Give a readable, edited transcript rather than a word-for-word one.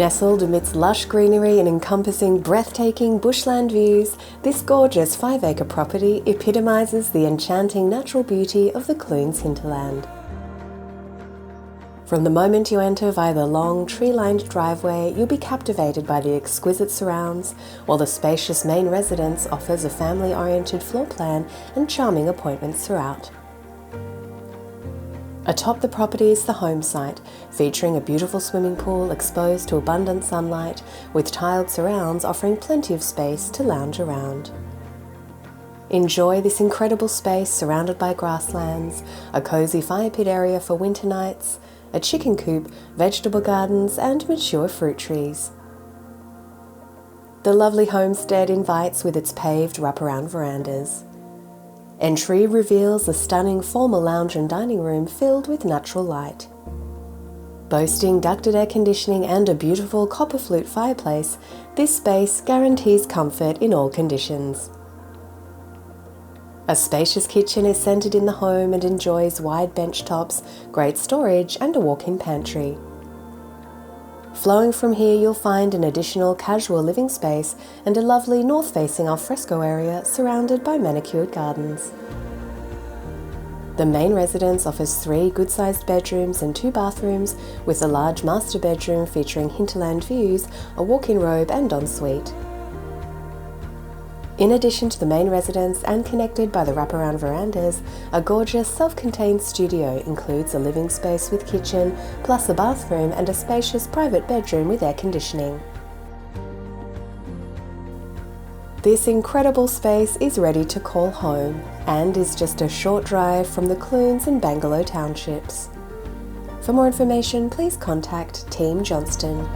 Nestled amidst lush greenery and encompassing breathtaking bushland views, this gorgeous 5-acre property epitomises the enchanting natural beauty of the Clunes hinterland. From the moment you enter via the long, tree-lined driveway, you'll be captivated by the exquisite surrounds, while the spacious main residence offers a family-oriented floor plan and charming appointments throughout. Atop the property is the home site, featuring a beautiful swimming pool exposed to abundant sunlight, with tiled surrounds offering plenty of space to lounge around. Enjoy this incredible space surrounded by grasslands, a cosy fire pit area for winter nights, a chicken coop, vegetable gardens and mature fruit trees. The lovely homestead invites with its paved wraparound verandas. Entry reveals a stunning formal lounge and dining room filled with natural light. Boasting ducted air conditioning and a beautiful copper flute fireplace, this space guarantees comfort in all conditions. A spacious kitchen is centered in the home and enjoys wide bench tops, great storage and a walk-in pantry. Flowing from here you'll find an additional casual living space and a lovely north-facing alfresco area surrounded by manicured gardens. The main residence offers 3 good-sized bedrooms and 2 bathrooms, with a large master bedroom featuring hinterland views, a walk-in robe and ensuite. In addition to the main residence and connected by the wraparound verandas, a gorgeous self-contained studio includes a living space with kitchen, plus a bathroom and a spacious private bedroom with air conditioning. This incredible space is ready to call home and is just a short drive from the Clunes and Bangalow townships. For more information, please contact Team Johnston.